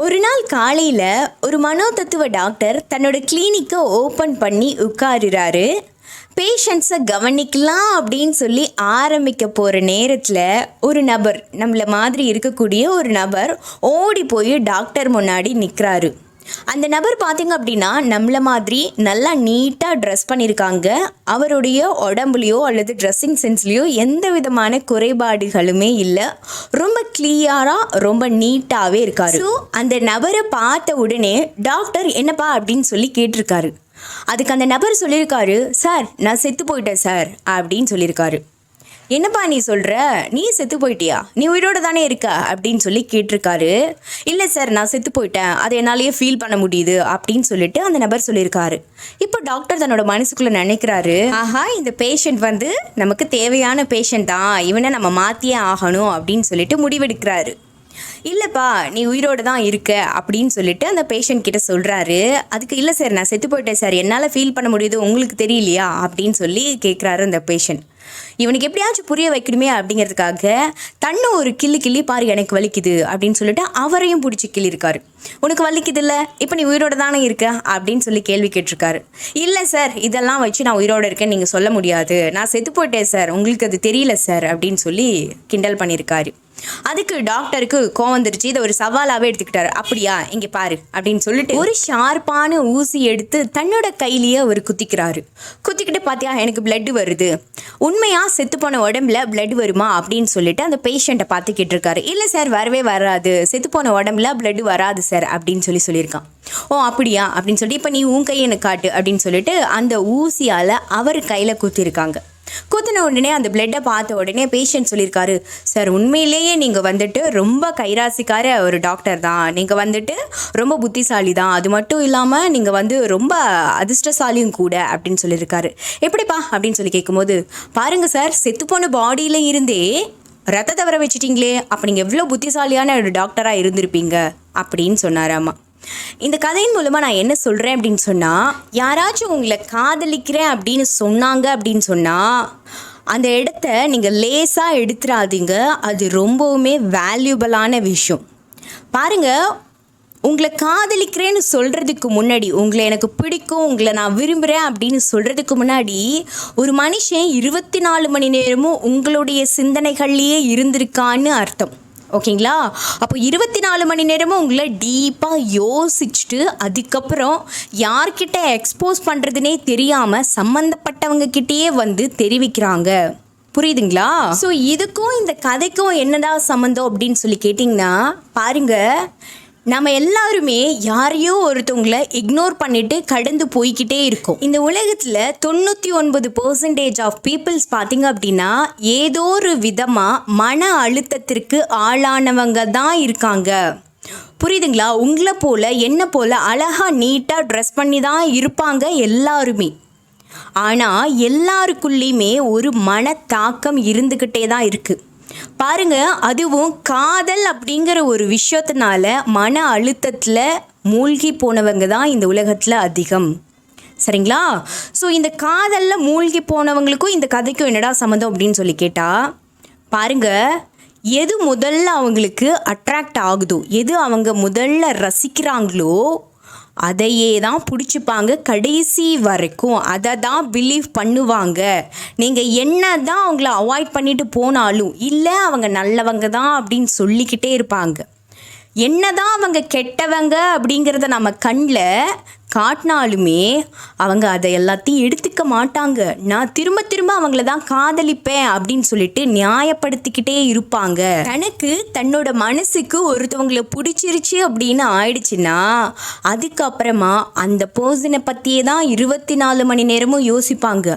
ஒரு நாள் காலையில் ஒரு மனோதத்துவ டாக்டர் தன்னோட கிளினிக்கை ஓப்பன் பண்ணி உட்காருறாரு. பேஷண்ட்ஸை கவனிக்கலாம் அப்படின்னு சொல்லி ஆரம்பிக்க போகிற நேரத்தில் ஒரு நபர், நம்மள மாதிரி இருக்கக்கூடிய ஒரு நபர் ஓடி போய் டாக்டர் முன்னாடி நிற்கிறாரு. அந்த நபர் பார்த்திங்க அப்படின்னா நம்மள மாதிரி நல்லா நீட்டாக ட்ரெஸ் பண்ணியிருக்காங்க. அவருடைய உடம்புலையோ அல்லது ட்ரெஸ்ஸிங் சென்ஸ்லேயோ எந்த விதமான குறைபாடுகளுமே இல்லை. ரொம்ப கிளியராக ரொம்ப நீட்டாகவே இருக்காரு. ஸோ அந்த நபரை பார்த்த உடனே டாக்டர் என்னப்பா அப்படின்னு சொல்லி கேட்டிருக்காரு. அதுக்கு அந்த நபர் சொல்லியிருக்காரு, சார் நான் செத்து போயிட்டேன் சார் அப்படின்னு சொல்லியிருக்காரு. என்னப்பா நீ சொல்கிற, நீ செத்து போயிட்டியா, நீ உயிரோடு தானே இருக்க அப்படின்னு சொல்லி கேட்டிருக்காரு. இல்லை சார் நான் செத்து போயிட்டேன், அதை என்னாலேயே ஃபீல் பண்ண முடியுது அப்படின்னு சொல்லிட்டு அந்த நபர் சொல்லியிருக்காரு. இப்போ டாக்டர் தன்னோட மனசுக்குள்ளே நினைக்கிறாரு, ஆஹா இந்த பேஷண்ட் நமக்கு தேவையான பேஷண்ட் தான், இவனை நம்ம மாற்றியே ஆகணும் அப்படின்னு சொல்லிட்டு முடிவெடுக்கிறாரு. இல்லைப்பா நீ உயிரோடு தான் இருக்க அப்படின்னு சொல்லிட்டு அந்த பேஷண்ட் கிட்ட சொல்கிறாரு. அதுக்கு இல்லை சார் நான் செத்து போயிட்டேன் சார், என்னால் ஃபீல் பண்ண முடியுது, உங்களுக்கு தெரியலையா அப்படின்னு சொல்லி கேட்குறாரு அந்த பேஷண்ட். இவனுக்கு எப்படியாச்சும் புரிய வைக்கணுமே அப்படிங்கிறதுக்காக தன்னை ஒரு கிள்ளி பாரு எனக்கு வலிக்குது அப்படின்னு சொல்லிட்டு அவரையும் பிடிச்சி கிள்ளிருக்காரு. உனக்கு வலிக்குது இல்லை, இப்போ நீ உயிரோட தானே இருக்க அப்படின்னு சொல்லி கேள்வி கேட்டிருக்காரு. இல்லை சார் இதெல்லாம் வச்சு நான் உயிரோடு இருக்கேன்னு நீங்கள் சொல்ல முடியாது, நான் செத்து போயிட்டேன் சார், உங்களுக்கு அது தெரியல சார் அப்படின்னு சொல்லி கிண்டல் பண்ணியிருக்காரு. அதுக்கு டாக்டருக்கு கோவம் வந்துருச்சு. இதை ஒரு சவாலாகவே எடுத்துக்கிட்டாரு. அப்படியா இங்கே பாரு அப்படின்னு சொல்லிட்டு ஒரு ஷார்ப்பான ஊசி எடுத்து தன்னோட கையிலேயே அவர் குத்திக்கிட்டு பார்த்தியா எனக்கு பிளட் வருது, உண்மையா செத்து போன உடம்புல பிளட் வருமா அப்படின்னு சொல்லிட்டு அந்த பேஷண்ட்டை பார்த்து கேட்டிருக்காரு. இல்லை சார் வரவே வராது, செத்து போன உடம்புல பிளட் வராது சார் அப்படின்னு சொல்லியிருக்கான். ஓ அப்படியா அப்படின்னு சொல்லிட்டு இப்போ நீ உன் கையை எனக்கு காட்டு அப்படின்னு சொல்லிட்டு அந்த ஊசியால் அவர் கையில் குத்திருக்காங்க. குத்தின உடனே அந்த பிளட்டை பார்த்த உடனே பேஷண்ட் சொல்லியிருக்காரு, சார் உண்மையிலேயே நீங்கள் ரொம்ப கைராசிக்கார ஒரு டாக்டர் தான், நீங்கள் ரொம்ப புத்திசாலி தான், அது மட்டும் இல்லாமல் நீங்கள் ரொம்ப அதிர்ஷ்டசாலியும் கூட அப்படின்னு சொல்லியிருக்காரு. எப்படிப்பா அப்படின்னு சொல்லி கேட்கும்போது, பாருங்கள் சார் செத்துப்போன பாடியில் இருந்தே ரத்தத்தை வர வச்சுட்டிங்களே, அப்போ நீங்கள் எவ்வளோ புத்திசாலியான ஒரு டாக்டராக இருந்திருப்பீங்க அப்படின்னு சொன்னாராம்மா. இந்த கதையின் மூலமாக நான் என்ன சொல்கிறேன் அப்படின்னு சொன்னால், யாராச்சும் உங்களை காதலிக்கிறேன் அப்படின்னு சொன்னாங்க அப்படின்னு சொன்னால் அந்த இடத்த நீங்கள் லேசாக எடுத்துடாதீங்க. அது ரொம்பவுமே வேல்யூபிளான விஷயம். பாருங்கள், உங்களை காதலிக்கிறேன்னு சொல்கிறதுக்கு முன்னாடி, உங்களை எனக்கு பிடிக்கும், உங்களை நான் விரும்புகிறேன் அப்படின்னு சொல்கிறதுக்கு முன்னாடி ஒரு மனுஷன் 24 மணி நேரமும் உங்களுடைய சிந்தனைகள்லேயே இருந்திருக்கான்னு அர்த்தம். ஓகேங்களா? அப்போ 24 மணி நேரமும் உங்களை டீப்பாக யோசிச்சுட்டு அதுக்கப்புறம் யார்கிட்ட எக்ஸ்போஸ் பண்ணுறதுனே தெரியாமல் சம்மந்தப்பட்டவங்கக்கிட்டேயே தெரிவிக்கிறாங்க. புரியுதுங்களா? ஸோ இதுக்கும் இந்த கதைக்கும் என்னடா சம்மந்தம் அப்படின்னு சொல்லி கேட்டிங்கன்னா, பாருங்கள், நம்ம எல்லாருமே யாரையோ ஒருத்தவங்களை இக்னோர் பண்ணிட்டு கடந்து போய்கிட்டே இருக்கோம். இந்த உலகத்தில் 99% ஆஃப் பீப்புள்ஸ் பார்த்திங்க அப்படின்னா ஏதோ ஒரு விதமாக மன அழுத்தத்திற்கு ஆளானவங்க தான் இருக்காங்க. புரியுதுங்களா? உங்களை போல் என்ன போல் அழகாக நீட்டாக ட்ரெஸ் பண்ணி தான் இருப்பாங்க எல்லாருமே. ஆனால் எல்லாருக்குள்ளேயுமே ஒரு மனத்தாக்கம் இருந்துக்கிட்டே தான் இருக்குது. பாருங்க, அதுவும் காதல் அப்படிங்கிற ஒரு விஷயத்தினால மன அழுத்தத்தில் மூழ்கி போனவங்க தான் இந்த உலகத்தில் அதிகம். சரிங்களா? ஸோ இந்த காதலில் மூழ்கி போனவங்களுக்கும் இந்த கதைக்கும் என்னடா சம்மந்தம் அப்படின்னு சொல்லி கேட்டால், பாருங்க, எது முதல்ல அவங்களுக்கு அட்ராக்ட் ஆகுதோ, எது அவங்க முதல்ல ரசிக்கிறாங்களோ அதையே தான் பிடிச்சிப்பாங்க கடைசி வரைக்கும். அதை தான் பிலீவ் பண்ணுவாங்க. நீங்கள் என்ன தான் அவங்கள அவாய்ட் பண்ணிட்டு போனாலும், இல்லை அவங்க நல்லவங்க தான் அப்படின்னு சொல்லிக்கிட்டே இருப்பாங்க. என்ன தான் அவங்க கெட்டவங்க அப்படிங்கிறத நம்ம கண்ணில் காட்டினாலுமே அவங்க அதை எல்லாத்தையும் எடுத்துக்க மாட்டாங்க. நான் திரும்ப திரும்ப அவங்கள தான் காதலிப்பேன் அப்படின்னு சொல்லிட்டு நியாயப்படுத்திக்கிட்டே இருப்பாங்க. தனக்கு தன்னோட மனசுக்கு ஒருத்தவங்களை பிடிச்சிருச்சு அப்படின்னு ஆயிடுச்சுன்னா அதுக்கப்புறமா அந்த பர்சனை பற்றியே தான் 24 மணி நேரமும் யோசிப்பாங்க.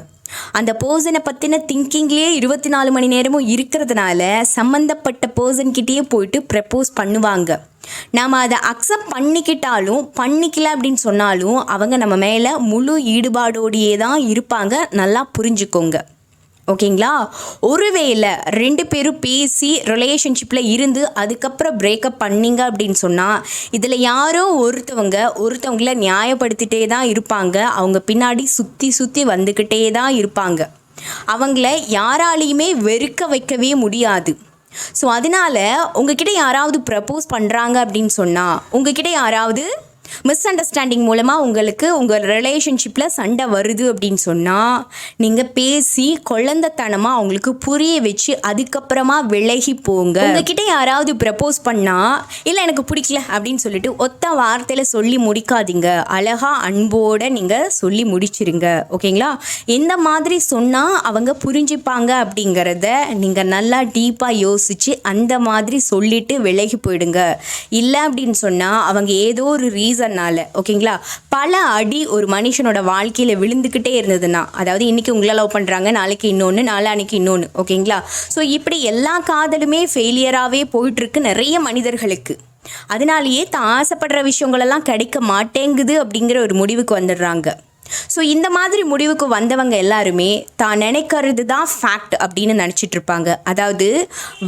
அந்த பர்சனை பற்றின திங்கிங்லேயே 24 மணி நேரமும் இருக்கிறதுனால சம்மந்தப்பட்ட பர்சன்கிட்டேயே போயிட்டு ப்ரப்போஸ் பண்ணுவாங்க. நாம் அதை அக்செப்ட் பண்ணிக்கிட்டாலும் பண்ணிக்கல அப்படின்னு சொன்னாலும் அவங்க நம்ம மேலே முழு ஈடுபாடோடையே தான் இருப்பாங்க. நல்லா புரிஞ்சுக்கோங்க. ஓகேங்களா? ஒருவேளை 2 பேரும் பேசி ரிலேஷன்ஷிப்பில் இருந்து அதுக்கப்புறம் பிரேக்கப் பண்ணிங்க அப்படின்னு சொன்னால் இதில் யாரோ ஒருத்தவங்கள நியாயப்படுத்திகிட்டே தான் இருப்பாங்க. அவங்க பின்னாடி சுற்றி வந்துக்கிட்டே தான் இருப்பாங்க. அவங்கள யாராலையுமே வெறுக்க வைக்கவே முடியாது. ஸோ அதனால உங்ககிட்ட யாராவது ப்ரப்போஸ் பண்ணுறாங்க அப்படின்னு சொன்னால், உங்ககிட்ட யாராவது மிஸ் அண்டர்ஸ்டாண்டிங் மூலமாக உங்களுக்கு உங்கள் ரிலேஷன்ஷிப்பில் சண்டை வருது அப்படின்னு சொன்னால், நீங்கள் பேசி குழந்தைத்தனமாக அவங்களுக்கு புரிய வச்சு அதுக்கப்புறமா விலகி போங்க. உங்ககிட்ட யாராவது ப்ரப்போஸ் பண்ணால், இல்லை எனக்கு பிடிக்கல அப்படின்னு சொல்லிட்டு ஒத்த வார்த்தையில் சொல்லி முடிக்காதீங்க. அழகாக அன்போடு நீங்கள் சொல்லி முடிச்சிருங்க. ஓகேங்களா? எந்த மாதிரி சொன்னால் அவங்க புரிஞ்சுப்பாங்க அப்படிங்கிறத நீங்கள் நல்லா டீப்பாக யோசித்து அந்த மாதிரி சொல்லிவிட்டு விலகி போயிடுங்க. இல்லை அப்படின்னு சொன்னால் அவங்க ஏதோ ஒரு ஓகேங்களா, பல அடி ஒரு மனுஷனோட வாழ்க்கையில் விழுந்துக்கிட்டே இருந்ததுன்னா, அதாவது இன்னைக்கு உங்களை லவ் பண்ணுறாங்க, நாளைக்கு இன்னொன்று, நாளான்னைக்கு இன்னொன்று. ஓகேங்களா? ஸோ இப்படி எல்லா காதலுமே ஃபெயிலியராகவே போயிட்டுருக்கு நிறைய மனிதர்களுக்கு. அதனாலேயே தான் ஆசைப்படுற விஷயங்களெல்லாம் கிடைக்க மாட்டேங்குது அப்படிங்கிற ஒரு முடிவுக்கு வந்துடுறாங்க. ஸோ இந்த மாதிரி முடிவுக்கு வந்தவங்க எல்லாருமே தான் நினைக்கிறது தான் ஃபேக்ட் அப்படின்னு நினச்சிட்டு இருப்பாங்க. அதாவது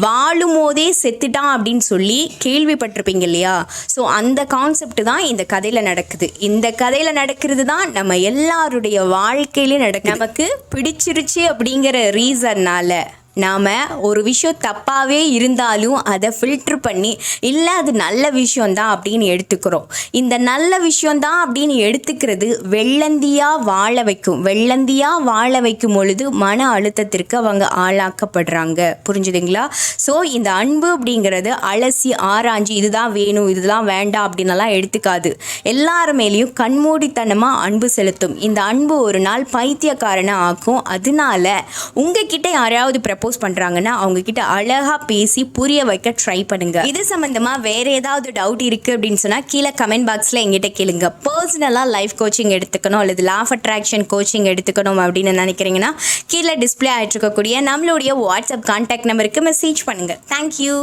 வாழும் போதே செத்துட்டான் அப்படின்னு சொல்லி கேள்விப்பட்டிருப்பீங்க இல்லையா? ஸோ அந்த கான்செப்ட் தான் இந்த கதையில் நடக்குது. இந்த கதையில் நடக்கிறது தான் நம்ம எல்லாருடைய வாழ்க்கையிலையும் நடக்குது. நமக்கு பிடிச்சிருச்சு அப்படிங்கிற ரீசன்னால் நாம் ஒரு விஷயம் தப்பாகவே இருந்தாலும் அதை ஃபில்ட்ரு பண்ணி, இல்லை அது நல்ல விஷயந்தான் அப்படின்னு எடுத்துக்கிறோம். இந்த நல்ல விஷயந்தான் அப்படின்னு எடுத்துக்கிறது வெள்ளந்தியாக வாழ வைக்கும். வெள்ளந்தியாக வாழ வைக்கும் பொழுது மன அழுத்தத்திற்கு அவங்க ஆளாக்கப்படுறாங்க. புரிஞ்சுதுங்களா? ஸோ இந்த அன்பு அப்படிங்கிறது அலசி ஆராய்ஞ்சு இதுதான் வேணும் இதுதான் வேண்டாம் அப்படின்னலாம் எடுத்துக்காது. எல்லார் மேலேயும் கண்மூடித்தனமாக அன்பு செலுத்தும். இந்த அன்பு ஒரு நாள் பைத்தியக்காரனை ஆக்கும். அதனால உங்ககிட்ட யாராவது ப்ரப்போஸ் பண்ணுறாங்கன்னா அவங்க கிட்ட அழகாக பேசி புரிய வைக்க ட்ரை பண்ணுங்க. இது சம்மந்தமாக வேறு ஏதாவது டவுட் இருக்குது அப்படின்னு சொன்னால் கீழே கமெண்ட் பாக்ஸில் எங்கிட்ட கேளுங்க. பர்சனலாக லைஃப் கோச்சிங் எடுத்துக்கணும் அல்லது லா ஆஃப் அட்ராக்ஷன் கோச்சிங் எடுத்துக்கணும் அப்படின்னு நினைக்கிறீங்கன்னா கீழே டிஸ்பிளே ஆகிட்டு இருக்கக்கூடிய நம்மளுடைய வாட்ஸ்அப் கான்டாக்ட் நம்பருக்கு மெசேஜ் பண்ணுங்கள். தேங்க்யூ.